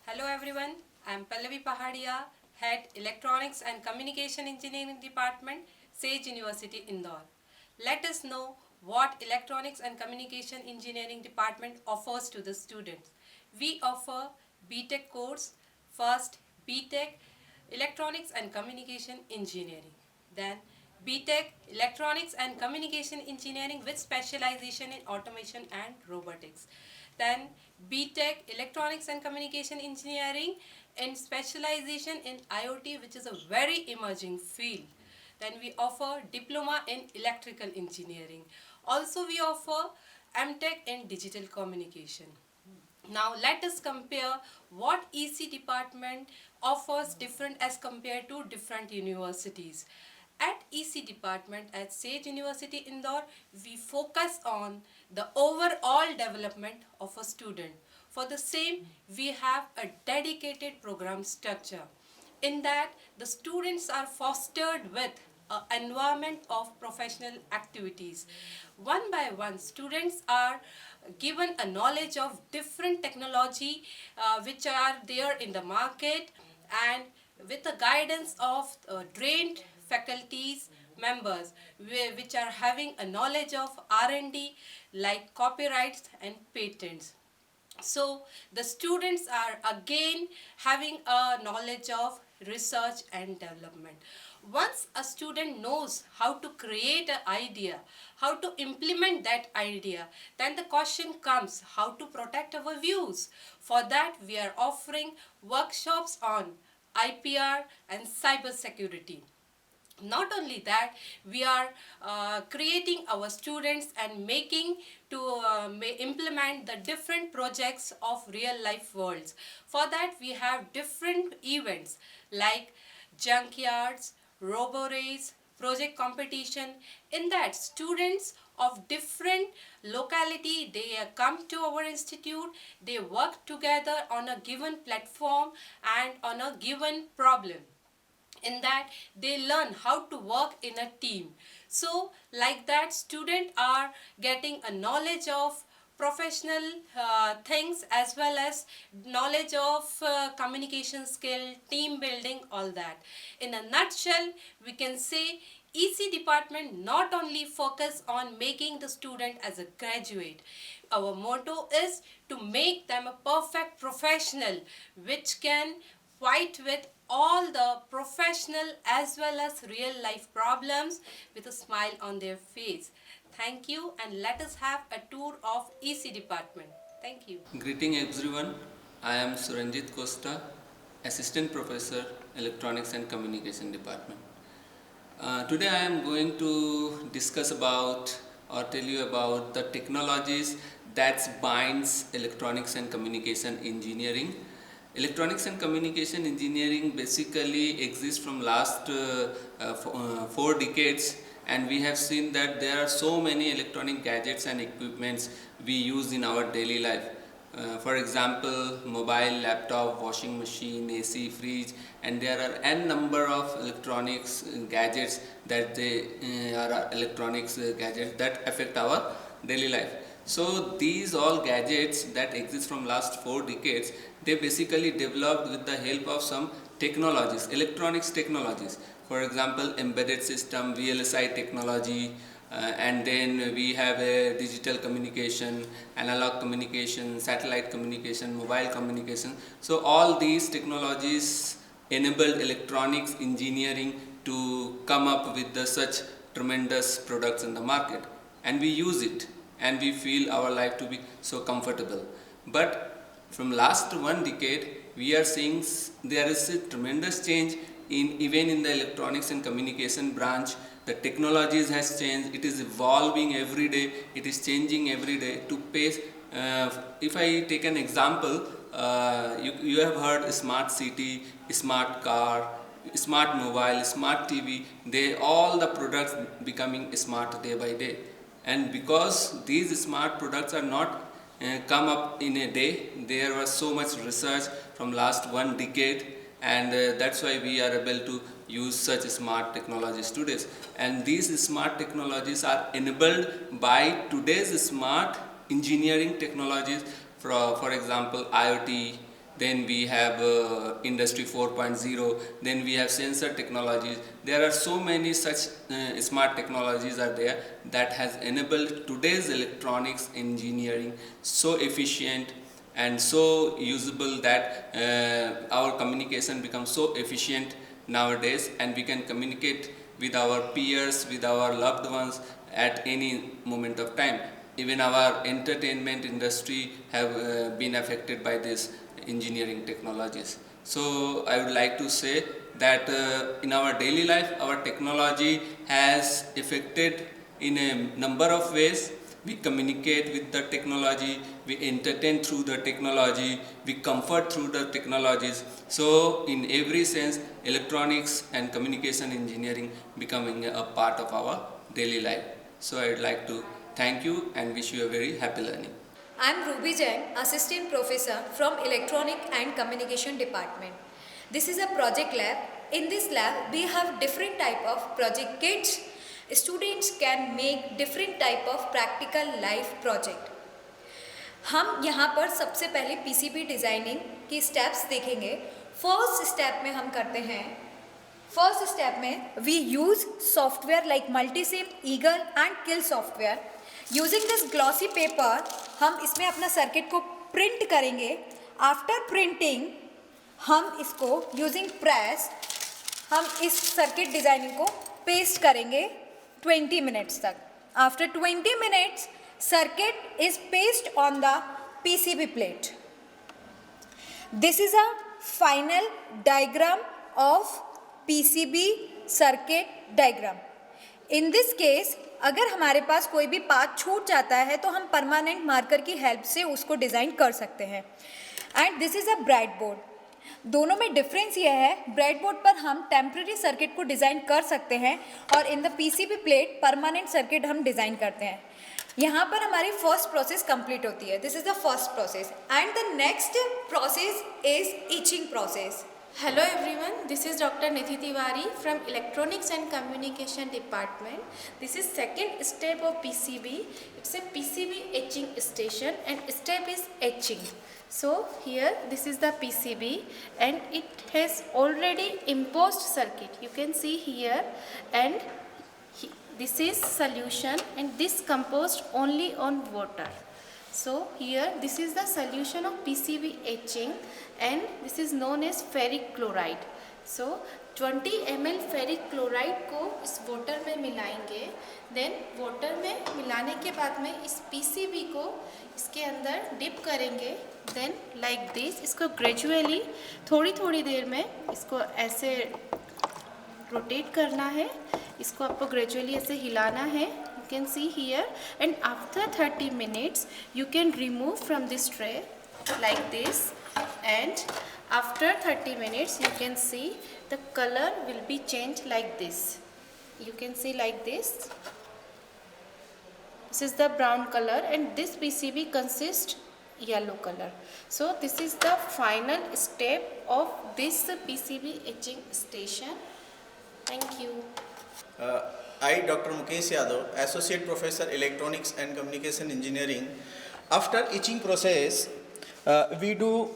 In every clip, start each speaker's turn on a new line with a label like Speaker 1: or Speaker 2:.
Speaker 1: Hello everyone, I am Pallavi Pahadia, Head Electronics and Communication Engineering Department, Sage University, Indore. Let us know what Electronics and Communication Engineering Department offers to the students. We offer BTech course, first BTech Electronics and Communication Engineering, then BTech Electronics and Communication Engineering with specialization in automation and robotics. Then BTech Electronics and Communication Engineering and specialization in IoT, which is a very emerging field. Then we offer diploma in electrical engineering. Also we offer MTech in digital communication. Now let us compare what EC department offers different as compared to different universities. At EC department at Sage University Indore, we focus on the overall development of a student. For the same, we have a dedicated program structure. In that, the students are fostered with an environment of professional activities. One by one, students are given a knowledge of different technology which are there in the market, and with the guidance of trained faculties members which are having a knowledge of R&D like copyrights and patents. So the students are again having a knowledge of research and development. Once a student knows how to create an idea, how to implement that idea, then the question comes how to protect our views. For that, we are offering workshops on IPR and cyber security. Not only that, we are creating our students and making to implement the different projects of real life worlds. For that, we have different events like junkyards, robo race, project competition. In that, students of different locality, they come to our institute, they work together on a given platform and on a given problem. In that, they learn how to work in a team. So like that, students are getting a knowledge of professional things as well as knowledge of communication skill, team building, all that. In a nutshell, we can say EC department not only focus on making the student as a graduate. Our motto is to make them a perfect professional which can fight with all the professional as well as real life problems with a smile on their face. Thank you, and let us have a tour of EC department. Thank you.
Speaker 2: Greeting everyone. I am Suranjit Costa, Assistant Professor, Electronics and Communication Department. Today I am going to discuss about or tell you about the technologies that binds electronics and communication engineering. Electronics and communication engineering basically exists from last 4 decades, and we have seen that there are so many electronic gadgets and equipments we use in our daily life. For example, mobile, laptop, washing machine, AC, fridge, and there are n number of electronics gadgets that are electronics gadgets that affect our daily life. So these all gadgets that exist from last 4 decades, they basically developed with the help of some technologies, electronics technologies. For example, embedded system, VLSI technology, and then we have a digital communication, analog communication, satellite communication, mobile communication. So all these technologies enabled electronics engineering to come up with such tremendous products in the market, and we use it and we feel our life to be so comfortable. But from last 1 decade, we are seeing there is a tremendous change in even in the electronics and communication branch. The technologies has changed, it is evolving every day, it is changing every day to pace. If I take an example, you have heard smart city, smart car, smart mobile, smart TV, they all the products becoming smart day by day. And because these smart products are not come up in a day, there was so much research from last 1 decade, and that's why we are able to use such smart technologies today. And these smart technologies are enabled by today's smart engineering technologies. For example, IoT, then we have industry 4.0, then we have sensor technologies. There are so many such smart technologies are there that has enabled today's electronics engineering so efficient and so usable that our communication becomes so efficient nowadays, and we can communicate with our peers, with our loved ones at any moment of time. Even our entertainment industry have been affected by this engineering technologies. So I would like to say that in our daily life, our technology has affected in a number of ways. We communicate with the technology, we entertain through the technology, we comfort through the technologies. So in every sense, electronics and communication engineering becoming a part of our daily life. So I would like to thank you and wish you a very happy learning.
Speaker 3: I am Ruby Jain, Assistant Professor from Electronic and Communication Department. This is a project lab. In this lab, we have different type of project kits. Students can make different type of practical life project. हम यहाँ पर सबसे पहले PCB designing की steps देखेंगे. First step में हम करते हैं, फर्स्ट स्टेप में we use software like Multisim, Eagle and kill software. Using this glossy paper हम इसमें अपना सर्किट को प्रिंट करेंगे. आफ्टर प्रिंटिंग हम इसको यूजिंग प्रेस हम इस सर्किट डिज़ाइनिंग को पेस्ट करेंगे 20 मिनट्स तक. After 20 minutes circuit is pasted on the PCB plate. This is a final diagram of PCB circuit diagram. In this case, अगर हमारे पास कोई भी पाथ छूट जाता है तो हम परमानेंट मार्कर की हेल्प से उसको डिज़ाइन कर सकते हैं. And this is a bread board. दोनों में डिफरेंस ये है, ब्रेड बोर्ड पर हम टेम्प्रेरी सर्किट को डिज़ाइन कर सकते हैं और in the PCB plate permanent circuit हम डिज़ाइन करते हैं. यहाँ पर हमारी फर्स्ट प्रोसेस कंप्लीट होती है. This is the first process and the next process is etching process.
Speaker 4: Hello everyone, this is Dr. Nidhi Tiwari from Electronics and Communication Department. This is second step of PCB. It's a PCB etching station and step is etching. So here this is the PCB and it has already imposed circuit. You can see here, and this is solution and this composed only on water. So here this is the solution of PCB etching and this is known as ferric chloride. So 20 ml ferric chloride को इस water में मिलाएंगे. Then water में मिलाने के बाद में इस PCB को इसके अंदर dip करेंगे. Then like this इसको gradually थोड़ी देर में इसको ऐसे rotate करना है. इसको आपको gradually ऐसे हिलाना है. You can see here, and after 30 minutes you can remove from this tray like this, and after 30 minutes you can see the color will be changed like this. You can see like this. This is the brown color and this PCB consists yellow color. So this is the final step of this PCB etching station. Thank you.
Speaker 5: I, Dr. Mukesh Yadav, Associate Professor Electronics and Communication Engineering. After etching process, we do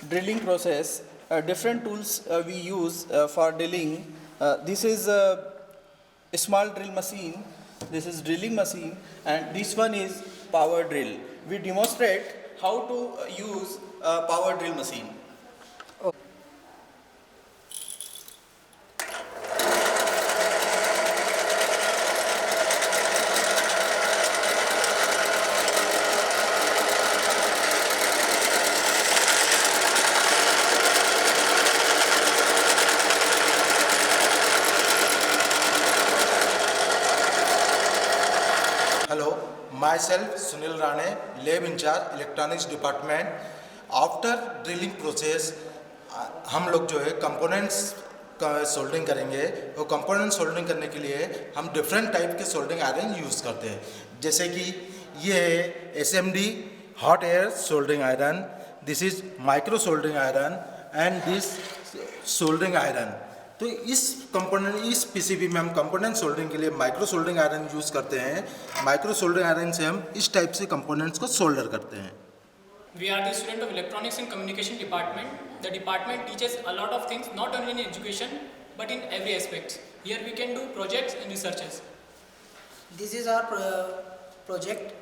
Speaker 5: drilling process. Different tools we use for drilling. This is a small drill machine. This is drilling machine, and this one is power drill. We demonstrate how to use a power drill machine. Myself Sunil Rane, lab in charge electronics department. After drilling process हम लोग जो है components का soldering करेंगे. वो component soldering करने के लिए हम डिफरेंट टाइप के सोल्डरिंग आयरन यूज़ करते हैं. जैसे कि ये है SMD hot air soldering iron, this is micro soldering iron and this soldering iron. तो इस PCB में हम कंपोनेंट सोल्डरिंग के लिए माइक्रो सोल्डरिंग आयरन यूज़ करते हैं. माइक्रो सोल्डरिंग आयरन से हम इस टाइप से कंपोनेंट्स को सोल्डर करते हैं.
Speaker 6: We are the student of Electronics and Communication Department. The department teaches a lot of things, not only in education, but in every aspect. Here we can do projects and researches.
Speaker 7: This is our project.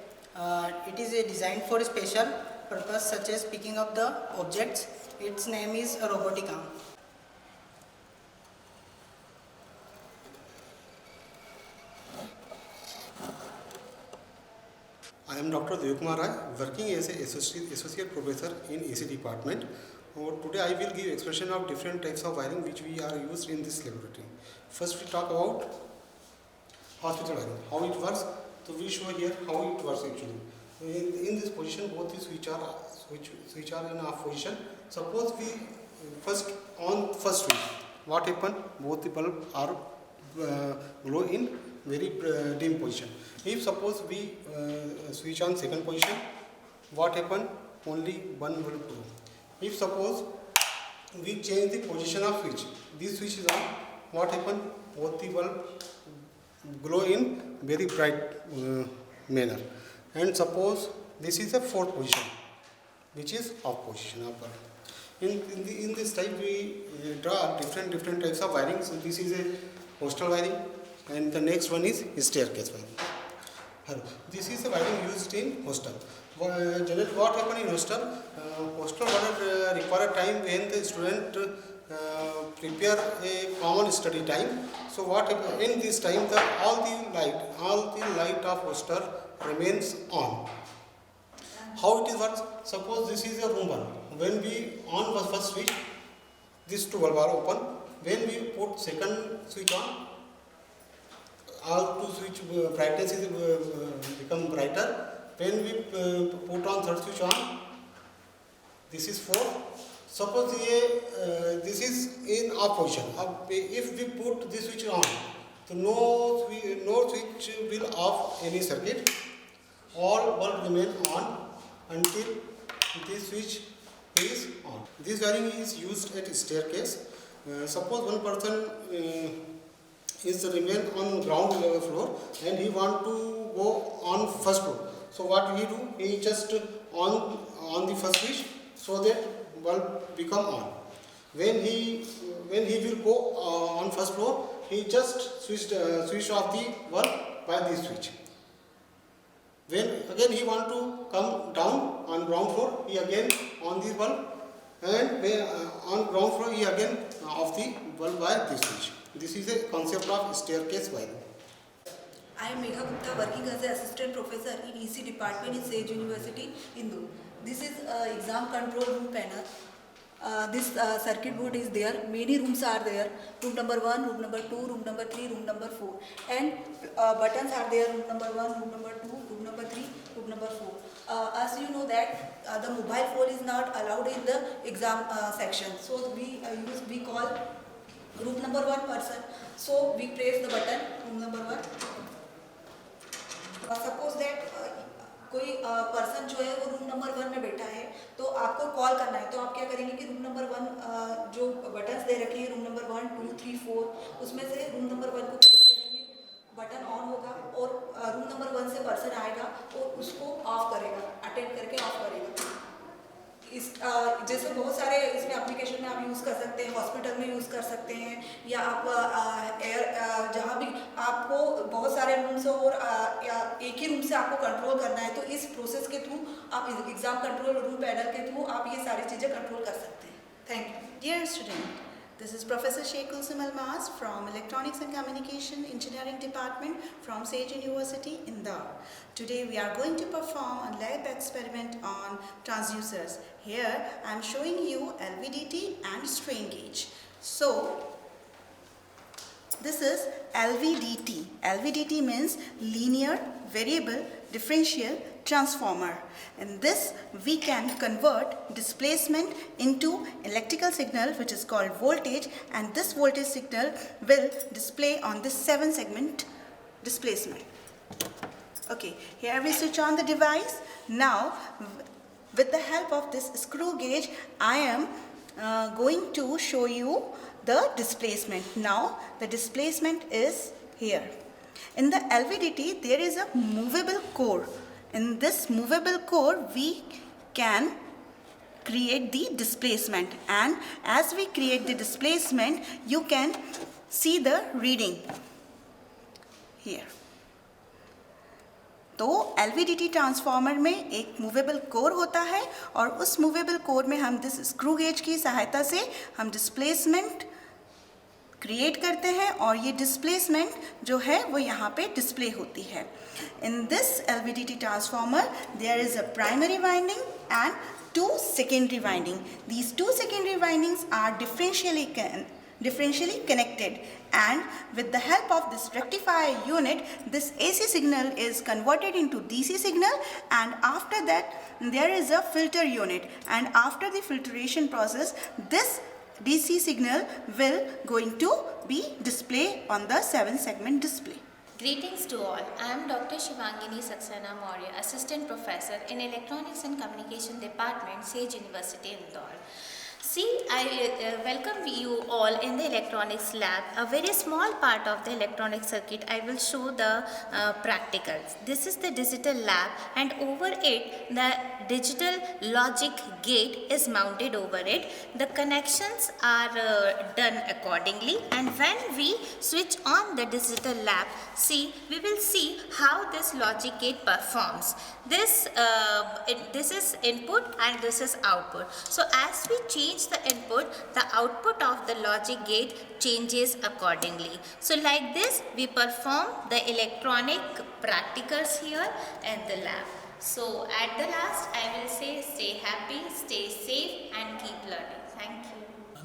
Speaker 7: It is designed for a special purpose such as picking up the objects. Its name is a robotic arm.
Speaker 8: I am Dr. Devkumar Rai, working as an associate professor in AC department. Today I will give expression of different types of wiring which we are used in this laboratory. First we talk about hospital wiring, how it works. So we show here how it works actually. In this position both the switch are in off position. Suppose we first switch, what happen? Both the bulb are glow in very dim position. If suppose we switch on second position, what happen? Only one bulb glow. If suppose we change the position of switch, this switch is on, what happen? Both the bulb glow in very bright manner. And suppose this is the fourth position, which is off position of bulb. In this type we draw different types of wiring. So this is a hostel wiring, and the next one is staircase wiring. This is the wiring used in hostel. Generally what happen in hostel? Hostel require time when the student prepare a common study time. So what happen in this time? All the light of hostel remains on. How it works? Suppose this is a room bulb. When we on the first switch, these two bulbs are open. When we put second switch on, all two switch brightness is become brighter. When we put on third switch on, this is 4. Suppose this is in off position. If we put this switch on, so no switch will off any circuit. All bulb remain on until this switch is on. This wiring is used at staircase. Suppose one person is remain on ground level floor and he want to go on first floor. So what he do? He just on the first switch so that bulb become on. When he will go on first floor, he just switch off the bulb by this switch. When again he want to come down on ground floor, he again on the bulb, and on ground floor he again off the bulb by this switch. This is a concept of staircase wiring.
Speaker 9: I am Megha Gupta, working as an assistant professor in EC department in Sage University, Indore. This is exam control room panel. This circuit board is there. Many rooms are there. Room number 1, room number 2, room number 3, room number 4. And buttons are there. Room number 1, room number 2, room number 3, room number 4. As you know that the mobile phone is not allowed in the exam section. So we call room number 1 person. So we press the button room number 1. Suppose that कोई person जो है वो room number 1 में बैठा है तो आपको call करना है, तो आप क्या करेंगे कि रूम नंबर 1 जो बटन्स दे रखे हैं रूम नंबर 1, 2, 3, 4 उसमें से रूम नंबर 1 को प्रेस करेंगे, बटन ऑन होगा और रूम नंबर 1 से पर्सन आएगा और उसको ऑफ करेगा, अटेंड करके ऑफ करेगा। इस जैसे बहुत सारे इसमें एप्लीकेशन में आप यूज़ कर सकते हैं, हॉस्पिटल में यूज़ कर सकते हैं, या आप जहाँ भी आपको बहुत सारे रूम से और या एक ही रूम से आपको कंट्रोल करना है, तो इस प्रोसेस के थ्रू आप एग्ज़ाम कंट्रोल रूम पैनल के थ्रू आप ये सारी चीज़ें कंट्रोल कर सकते हैं। Thank you.
Speaker 10: Dear student, this is Professor Sheikh Kulsum Almaz from Electronics and Communication Engineering Department from Sage University, Indore. Today we are going to perform a lab experiment on transducers. Here I am showing you LVDT and strain gauge. So this is LVDT. LVDT means linear variable differential transformer. In this we can convert displacement into electrical signal which is called voltage, and this voltage signal will display on this 7-segment displacement. Okay, here we switch on the device. Now with the help of this screw gauge I am going to show you the displacement. Now the displacement is here. In the LVDT there is a movable core. In this movable core we can create the displacement, and as we create the displacement you can see the reading here. तो LVDT transformer में एक movable core होता है और उस movable core में हम this screw gauge की सहायता से हम डिस्प्लेसमेंट क्रिएट करते हैं और ये डिस्प्लेसमेंट जो है वो यहाँ पे डिस्प्ले होती है. In this LVDT transformer there is a primary winding and 2 secondary winding. These 2 secondary windings are differentially connected, and with the help of this rectifier unit this AC signal is converted into DC signal, and after that there is a filter unit, and after the filtration process this DC signal will going to be displayed on the 7-segment display.
Speaker 4: Greetings to all. I am Dr. Shivangini Saxena Maurya, Assistant Professor in Electronics and Communication Department, Sage University, Indore. See, I welcome you all in the electronics lab. A very small part of the electronic circuit, I will show the practicals. This is the digital lab, and over it the digital logic gate is mounted over it. The connections are done accordingly, and when we switch on the digital lab, see, we will see how this logic gate performs. This is input and this is output. So as we change the input, the output of the logic gate changes accordingly. So like this we perform the electronic practicals here in the lab. So at the last I will say stay happy, stay safe and keep learning. Thank you.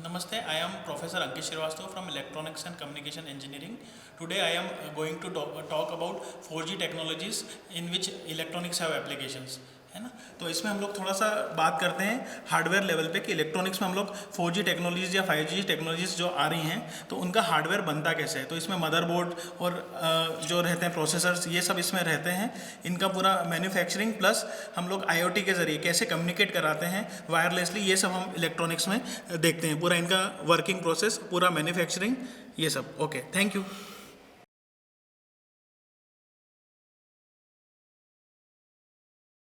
Speaker 11: Namaste, I am Professor Ankit Srivastava from Electronics and Communication Engineering. Today I am going to talk about 4G technologies in which electronics have applications. है ना. तो इसमें हम लोग थोड़ा सा बात करते हैं हार्डवेयर लेवल पे कि इलेक्ट्रॉनिक्स में हम लोग 4G टेक्नोलॉजीज या 5G टेक्नोलॉजीज जो आ रही हैं तो उनका हार्डवेयर बनता कैसे है. तो इसमें मदरबोर्ड और जो रहते हैं प्रोसेसर्स ये सब इसमें रहते हैं. इनका पूरा मैन्युफैक्चरिंग प्लस हम लोग IoT के ज़रिए कैसे कम्युनिकेट कराते हैं वायरलेसली, ये सब हम इलेक्ट्रॉनिक्स में देखते हैं. पूरा इनका वर्किंग प्रोसेस, पूरा मैन्युफैक्चरिंग, ये सब. Okay, thank you.